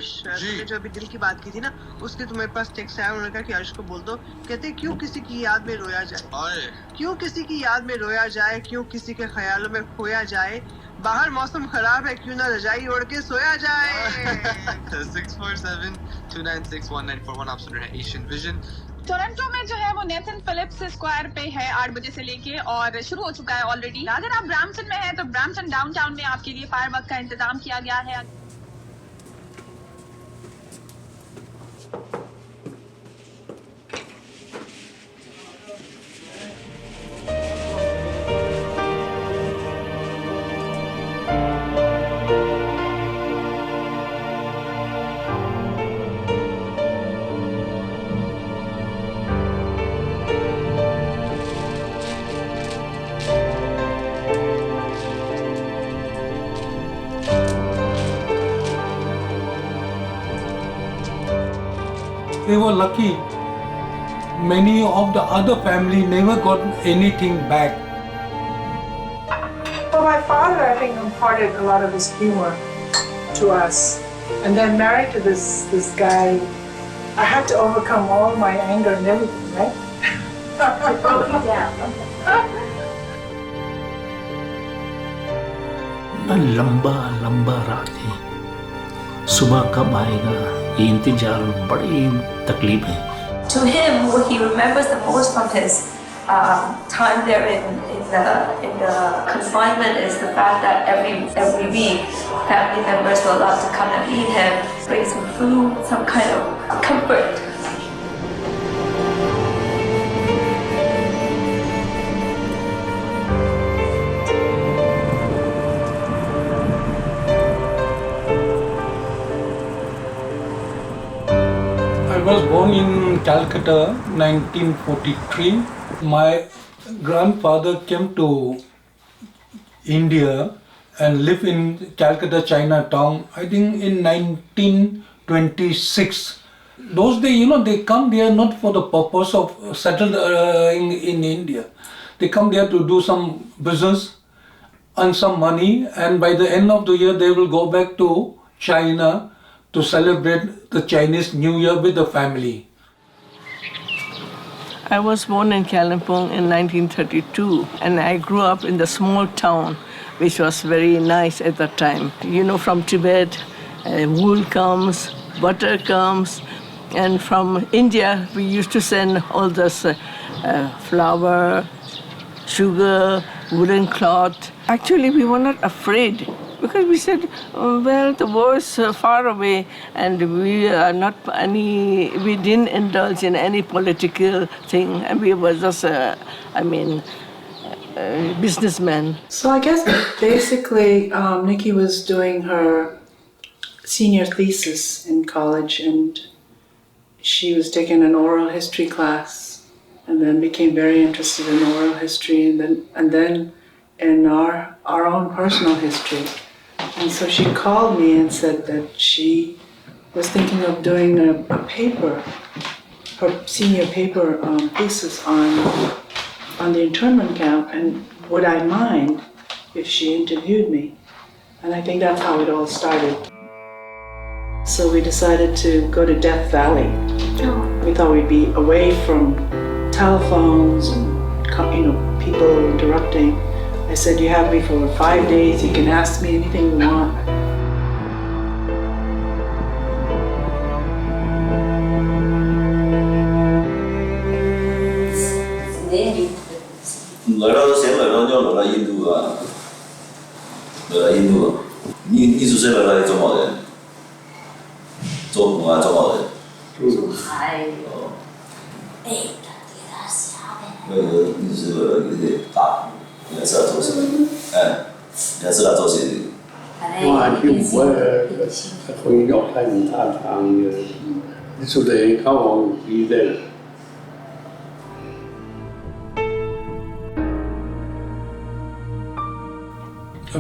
यश तुमने जो अभी दिल की बात की थी ना, उसके तुम्हारे पास टेक्स्ट आया, उन्होंने कहा कि यश को बोल दो, कहते क्यों किसी की याद में रोया जाए, क्यों किसी की याद में रोया जाए, क्यों किसी के ख्यालों में खोया जाए, बाहर मौसम खराब है, क्यों ना रजाई ओढ़ के सोया जाए। 647-296-1941 आप सुन रहे हैं एशियन विजन। टोरंटो में जो है वो नेथन फिलिप्स स्क्वायर पे है 8 बजे से लेके, और शुरू हो चुका है ऑलरेडी। अगर आप ब्रैम्पटन में हैं तो ब्रैम्पटन डाउनटाउन में आपके लिए फायरवर्क का इंतजाम किया गया है। They were lucky. Many of the other family never got anything back. Well, my father, I think, imparted a lot of his humor to us. And then married to this guy, I had to overcome all my anger and everything, right? It broke you down. लंबा लंबा रात है, सुबह कब आएगा ये इंतजार, बड़ी तकलीफ है। To him, what he remembers the most from his time there in the confinement is the fact that every week family members were allowed to come and meet him, bring some food, some kind of comfort. I was born in Calcutta, 1943. My grandfather came to India and lived in Calcutta, Chinatown, I think in 1926. Those days, they come there not for the purpose of settle in India. They come there to do some business, earn some money, and by the end of the year, they will go back to China to celebrate the Chinese New Year with the family. I was born in Kalimpong in 1932, and I grew up in the small town, which was very nice at that time. From Tibet, wool comes, butter comes, and from India we used to send all this flour, sugar, woolen cloth. Actually, we were not afraid, because we said, well, the war is far away, and we didn't indulge in any political thing, and we were just, businessmen. So I guess basically Nikki was doing her senior thesis in college, and she was taking an oral history class, and then became very interested in oral history, and then in our own personal history. And so she called me and said that she was thinking of doing a paper, her senior paper thesis on the internment camp, and would I mind if she interviewed me? And I think that's how it all started. So we decided to go to Death Valley. We thought we'd be away from telephones and people interrupting. I said, you have me for 5 days, you can ask me anything you want.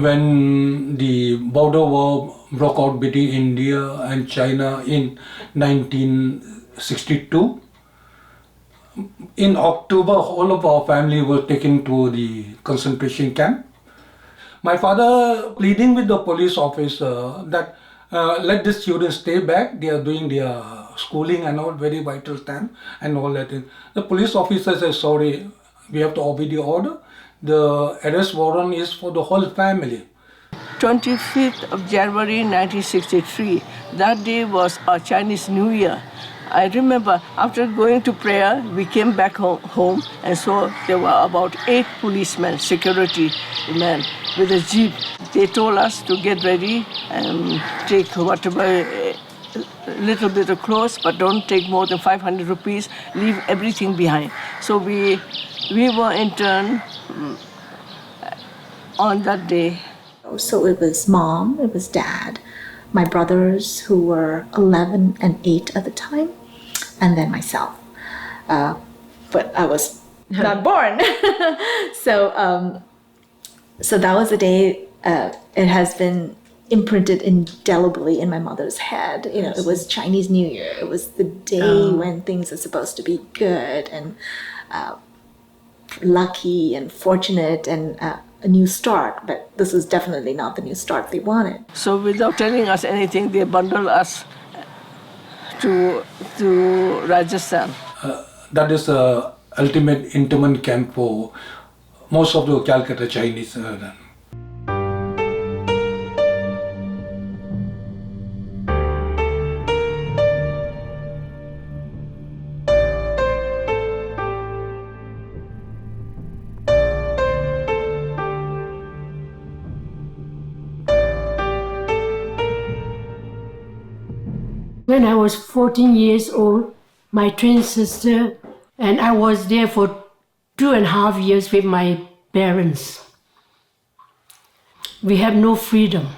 When the border war broke out between India and China in 1962, in October, all of our family were taken to the concentration camp. My father pleading with the police officer that let the students stay back. They are doing their schooling and all, very vital time and all that. The police officer says, sorry, we have to obey the order. The arrest warrant is for the whole family. 25th of January 1963, that day was our Chinese New Year. I remember after going to prayer, we came back home and saw there were about 8 policemen, security men with a jeep. They told us to get ready and take whatever little bit of clothes, but don't take more than 500 rupees, leave everything behind. So we were interned on that day. So it was mom, it was dad, my brothers who were 11 and 8 at the time, and then myself. But I was not born. So that was the day. It has been imprinted indelibly in my mother's head. You know, it was Chinese New Year. It was the day when things are supposed to be good and lucky and fortunate and a new start, but this is definitely not the new start they wanted. So without telling us anything, they bundled us to Rajasthan. That is the ultimate internment camp for most of the Calcutta Chinese. When I was 14 years old, my twin sister and I was there for 2.5 years with my parents. We have no freedom.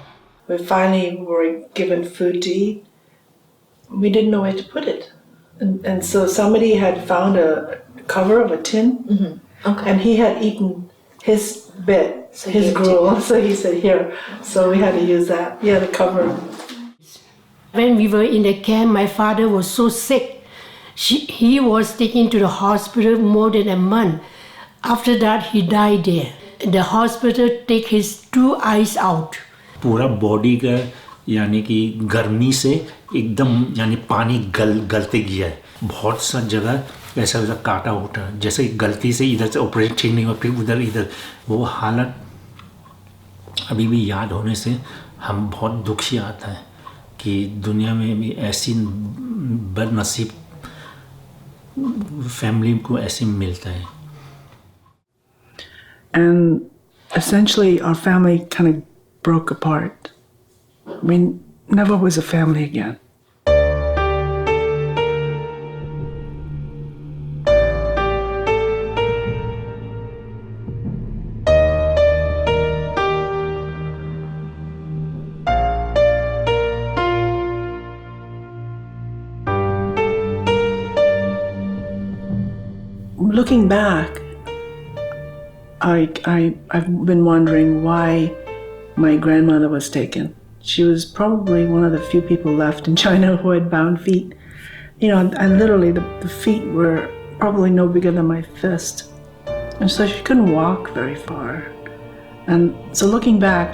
We finally were given food to eat. We didn't know where to put it. And so somebody had found a cover of a tin, and he had eaten his bit, so his gruel, so he said, here. So we had to use that. Yeah, the cover. When we were in the camp, my father was so sick. He was taken to the hospital more than a month. After that, he died there. The hospital take his 2 eyes out. पूरा body का यानी कि गर्मी से एकदम यानी पानी गलते गया है. बहुत सा जगह ऐसा वैसा काटा उठा, जैसे गलती से इधर से ऑपरेशन ठीक नहीं हुआ, फिर उधर इधर. वो हालत अभी भी याद होने से हम बहुत दुखी आता है कि दुनिया में भी ऐसी बदनसीब फैमिली को ऐसे मिलता है. And essentially our family kind of broke apart. We never was a family again. Looking back, I've been wondering why my grandmother was taken. She was probably one of the few people left in China who had bound feet. You know, and literally the feet were probably no bigger than my fist. And so she couldn't walk very far. And so looking back,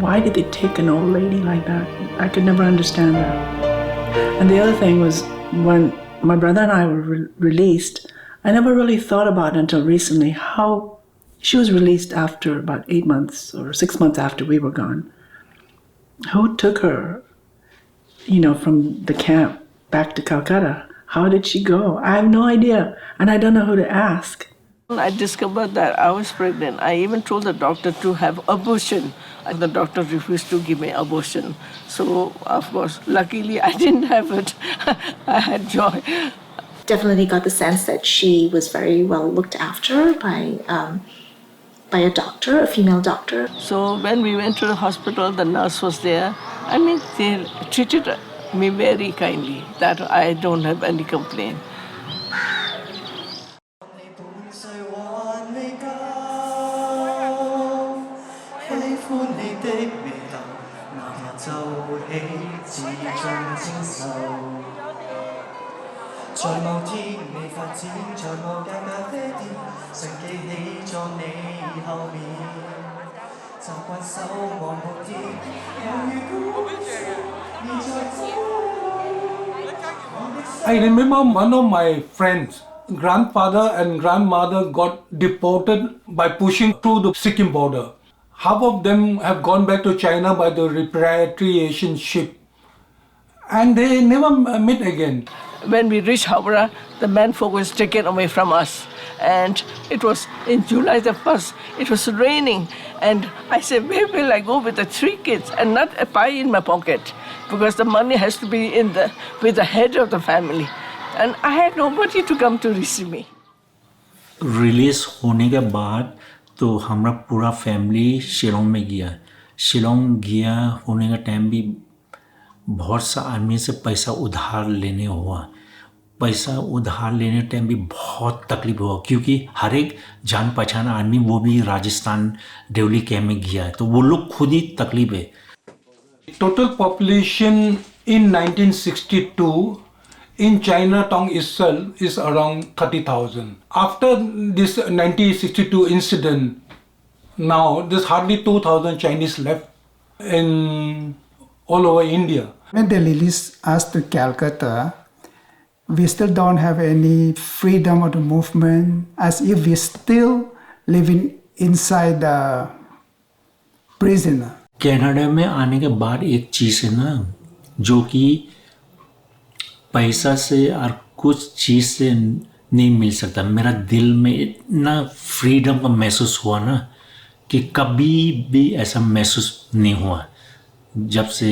why did they take an old lady like that? I could never understand that. And the other thing was, when my brother and I were released, I never really thought about it until recently how she was released after about 8 months or 6 months after we were gone. Who took her, you know, from the camp back to Calcutta? How did she go? I have no idea, and I don't know who to ask. I discovered that I was pregnant. I even told the doctor to have abortion. And the doctor refused to give me abortion. So, of course, luckily I didn't have it. I had joy. Definitely got the sense that she was very well looked after by a doctor, a female doctor. So when we went to the hospital, the nurse was there. I mean, they treated me very kindly. That I don't have any complaint. I remember one of my friends, grandfather and grandmother got deported by pushing through the Sikkim border. Half of them have gone back to China by the repatriation ship. And they never met again. When we reached Howrah, the menfolk was taken away from us. And it was in July the 1st, it was raining. And I said, where will I go with the 3 kids and not a pie in my pocket? Because the money has to be with the head of the family. And I had nobody to come to receive me. Release होने के बाद तो हमारा पूरा family Shillong में गया। शिलोंग गया होने का टाइम भी बहुत सा आदमी से पैसा उधार लेने हुआ। पैसा उधार लेने टाइम भी बहुत तकलीफ हुआ क्योंकि हर एक जान पहचान आदमी वो भी राजस्थान देवली कैम्प में गया है तो वो लोग खुद ही तकलीफ है। Total population in 1962 in Chinatown itself is around 30,000. After this 1962 incident, now there's hardly 2,000 Chinese left in all over India. When they released us to Calcutta, we still don't have any freedom of the movement, as if we're still living inside the prison. Canada में आने के बाद एक चीज़ है ना जो कि पैसा से और कुछ चीज़ से नहीं मिल सकता। मेरा दिल में इतना फ्रीडम का महसूस हुआ ना कि कभी भी ऐसा महसूस नहीं हुआ जब से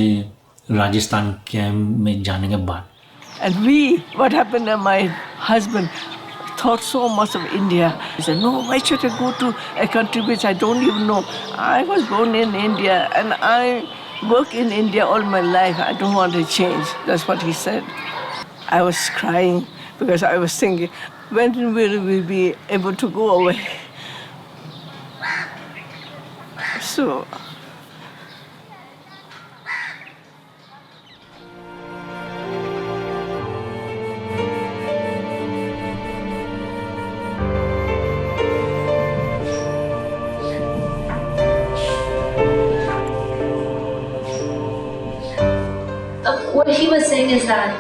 राजस्थान कैम्प में जाने के बाद। And what happened to my husband thought so much of India. He said, no, why should I go to a country which I don't even know? I was born in India and I work in India all my life. I don't want to change. That's what he said. I was crying because I was thinking, when will we be able to go away? So, what he was saying is that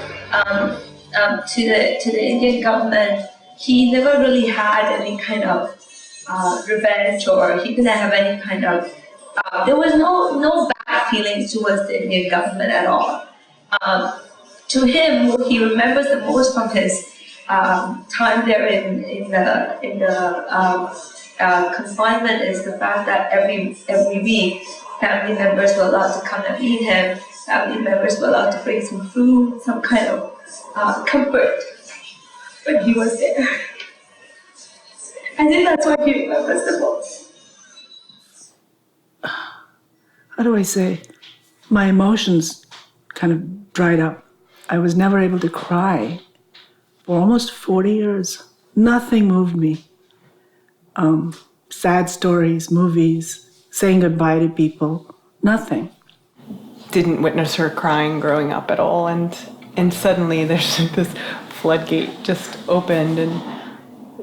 to the Indian government, he never really had any kind of revenge, or he didn't have any kind of. There was no bad feelings towards the Indian government at all. To him, what he remembers the most from his time there in the confinement is the fact that every week family members were allowed to come and meet him. Family members were allowed to bring some food, some kind of comfort when he was there. I think that's what he remembers the most. How do I say? My emotions kind of dried up. I was never able to cry for almost 40 years. Nothing moved me. Sad stories, movies, saying goodbye to people, nothing. Didn't witness her crying growing up at all, and suddenly there's this floodgate just opened, and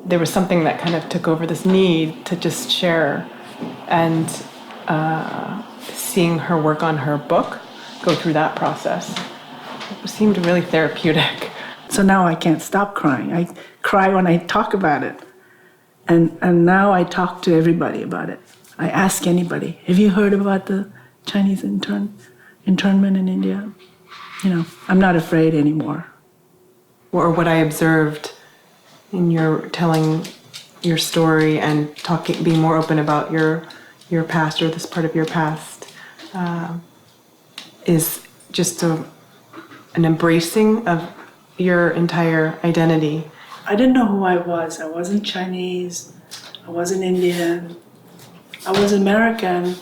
there was something that kind of took over this need to just share, and seeing her work on her book, go through that process, it seemed really therapeutic. So now I can't stop crying. I cry when I talk about it, and now I talk to everybody about it. I ask anybody, have you heard about the Chinese internment in India? You know, I'm not afraid anymore. Or what I observed in your telling your story and being more open about your past, or this part of your past, is just an embracing of your entire identity. I didn't know who I was. I wasn't Chinese. I wasn't Indian. I was American.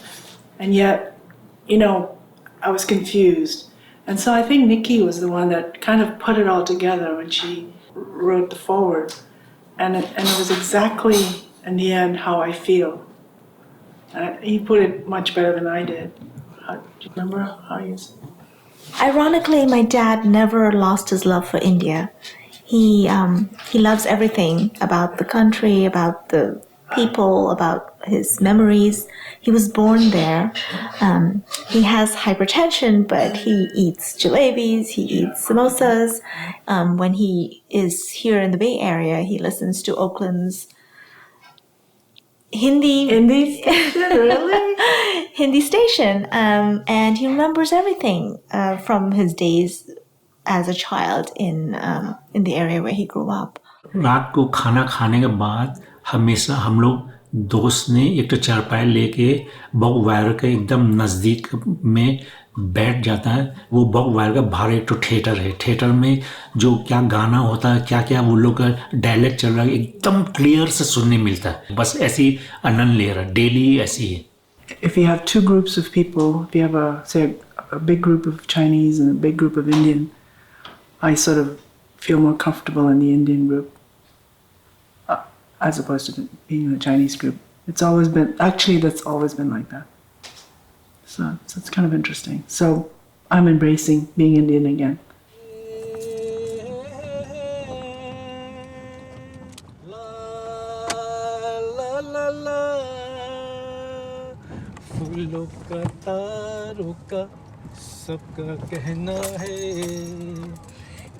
And yet, you know, I was confused. And so I think Nikki was the one that kind of put it all together when she wrote the foreword. And it was exactly, in the end, how I feel. He put it much better than I did. Do you remember how you said? Ironically, my dad never lost his love for India. He loves everything about the country, about the people, about his memories. He was born there. He has hypertension, but he eats jalebis, he eats samosas. When he is here in the Bay Area, he listens to Oakland's Hindi station, really? Hindi station, and he remembers everything from his days as a child in the area where he grew up. रात को खाना खाने के बाद हमेशा हम लोग दोस्त ने एक चारपाई लेके बॉग वायर के एकदम नज़दीक में बैठ जाता है। वो बॉग वायर का बाहर एक तो थिएटर है, थिएटर में जो क्या गाना होता है, क्या क्या वो लोग का डायलेक्ट चल रहा है, एकदम क्लियर से सुनने मिलता है। बस ऐसी आनंद ले रहा, डेली ऐसी है। If you have two groups of people, if you have a big group of Chinese and a big group of Indian, I sort of feel more comfortable in the Indian group as opposed to being in the Chinese group. It's always been, actually that's always been like that. So it's kind of interesting. So I'm embracing being Indian again. फूलों का तारों का सबका कहना है,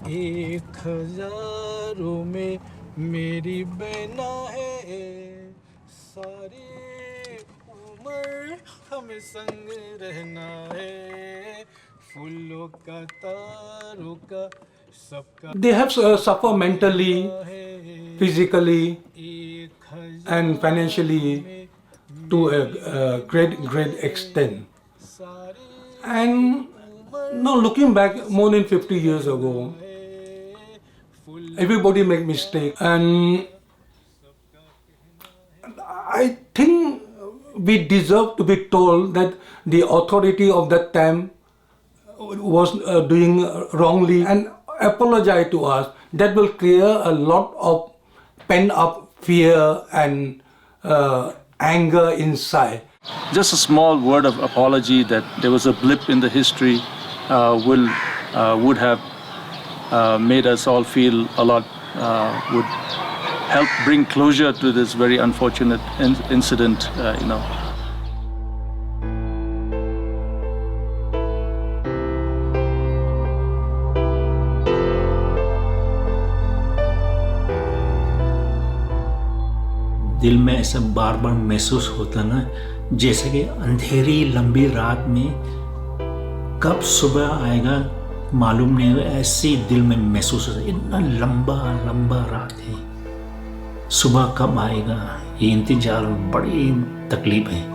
1000 में मेरी बहना है, सारी उम्र हमें संग रहना है, फूलों का तारों का सबका। They have suffered mentally, physically, and financially to a great extent. And now looking back more than 50 years ago, everybody make mistake, and I think we deserve to be told that the authority of that time was doing wrongly and apologize to us. That will clear a lot of pent up fear and anger inside. Just a small word of apology that there was a blip in the history would have made us all feel a lot, would help bring closure to this very unfortunate incident, दिल में ऐसा बार बार महसूस होता ना, जैसे कि अंधेरी लंबी रात में कब सुबह आएगा मालूम नहीं, ऐसे दिल में महसूस होता। इतना लंबा रात है, सुबह कब आएगा ये इंतजार, बड़ी तकलीफ है।